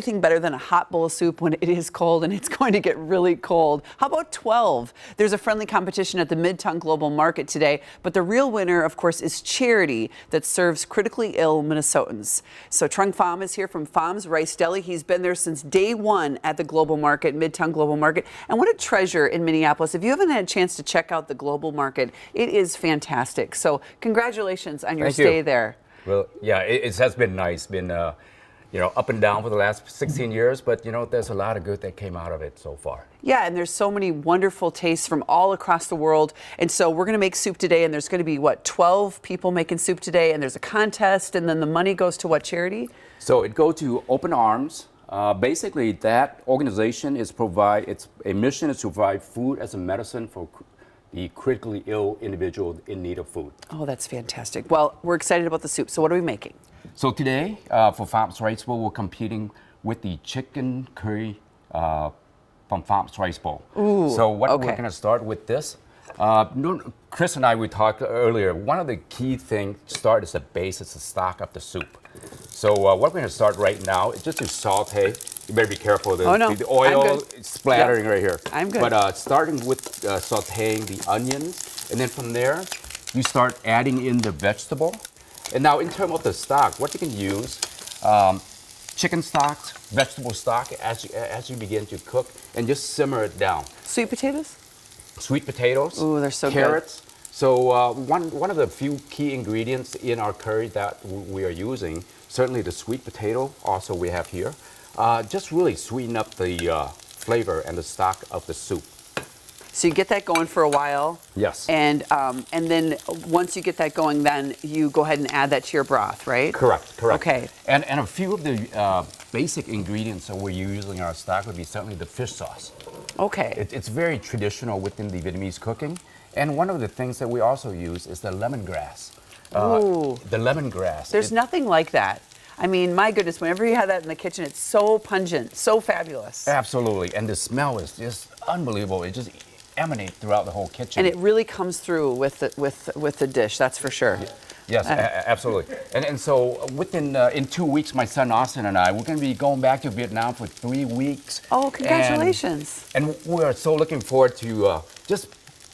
Anything better than a hot bowl of soup when it is cold, and it's going to get really cold. How about 12? There's a friendly competition at the Midtown Global Market today, but the real winner, of course, is Charity that serves critically ill Minnesotans. So Trung Pham is here from Pham's Rice Deli. He's been there since day one at the Global Market, Midtown Global Market. And what a treasure in Minneapolis. If you haven't had a chance to check out the Global Market, it is fantastic. So congratulations on your stay there. Well, yeah, it has been nice. Been up and down for the last 16 years, but there's a lot of good that came out of it so far. Yeah, and there's so many wonderful tastes from all across the world. And so we're going to make soup today, and there's going to be, 12 people making soup today, and there's a contest, and then the money goes to what charity? So it goes to Open Arms. Basically, that organization its a mission is to provide food as a medicine for the critically ill individual in need of food. Oh, that's fantastic. Well, we're excited about the soup. So what are we making? So today, for Pham's Rice Bowl, we're competing with the chicken curry from Pham's Rice Bowl. Ooh, so we're okay. going to start with this. Chris and we talked earlier. One of the key things to start is the base, it's the stock of the soup. So what we're going to start right now is just to saute. You better be careful. The oil is splattering right here. I'm good. But starting with sauteing the onions, and then from there, you start adding in the vegetable. And now, in terms of the stock, what you can use, chicken stock, vegetable stock, as you begin to cook, and just simmer it down. Sweet potatoes? Sweet potatoes. Ooh, they're so carrots. Good. So one of the few key ingredients in our curry that we are using, certainly the sweet potato, also we have here, just really sweeten up the flavor and the stock of the soup. So you get that going for a while. Yes. And then once you get that going, then you go ahead and add that to your broth, right? Correct. Okay. And a few of the basic ingredients that we're using in our stock would be certainly the fish sauce. Okay. It's very traditional within the Vietnamese cooking. And one of the things that we also use is the lemongrass. Ooh. The lemongrass. There's nothing like that. I mean, my goodness, whenever you have that in the kitchen, it's so pungent, so fabulous. Absolutely. And the smell is just unbelievable. It just emanate throughout the whole kitchen. And it really comes through with the dish, that's for sure. Yes, absolutely. And so within in 2 weeks, my son Austin and I, we're going to be going back to Vietnam for 3 weeks. Oh, congratulations. And we're so looking forward to just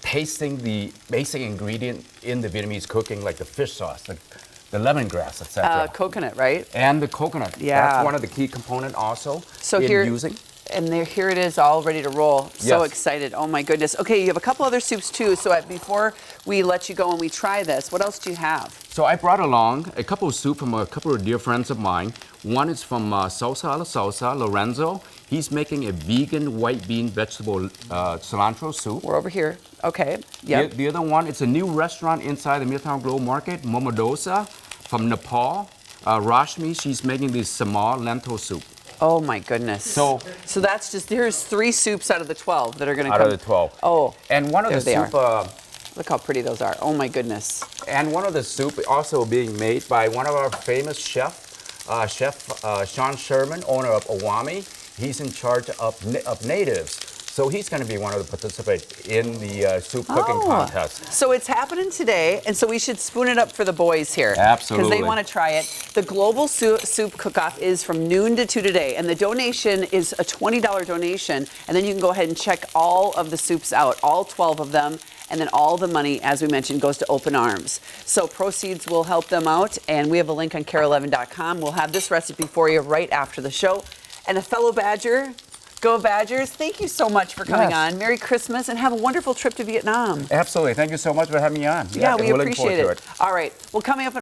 tasting the basic ingredient in the Vietnamese cooking, like the fish sauce, the lemongrass, etc. Coconut, right? And the coconut. Yeah. That's one of the key components also so in here, using. And here it is, all ready to roll. So Yes. excited. Oh my goodness. Okay, you have a couple other soups too. So before we let you go and we try this, what else do you have? So I brought along a couple of soup from a couple of dear friends of mine. One is from Salsa a la Salsa, Lorenzo. He's making a vegan white bean vegetable cilantro soup. We're over here. Okay. Yep. The other one, it's a new restaurant inside the Midtown Global Market, Momodosa from Nepal. Rashmi, she's making the samar lentil soup. Oh my goodness. So that's just, here's 3 soups out of the 12 that are going to come. Out of the 12. Oh. And one of the there they soup. Look how pretty those are. Oh my goodness. And one of the soup also being made by one of our famous Chef Sean Sherman, owner of Awami. He's in charge of natives. So he's going to be one of the participants in the soup cooking contest. So it's happening today, and so we should spoon it up for the boys here. Absolutely. Because they want to try it. The Global Soup Cook-Off is from noon to 2 today, and the donation is a $20 donation, and then you can go ahead and check all of the soups out, all 12 of them, and then all the money, as we mentioned, goes to Open Arms. So proceeds will help them out, and we have a link on KARE11.com. We'll have this recipe for you right after the show. And a fellow Badger, go Badgers, thank you so much for coming on. Merry Christmas, and have a wonderful trip to Vietnam. Absolutely. Thank you so much for having me on. Yeah, we we're looking appreciate forward it. to it. All right. Well, coming up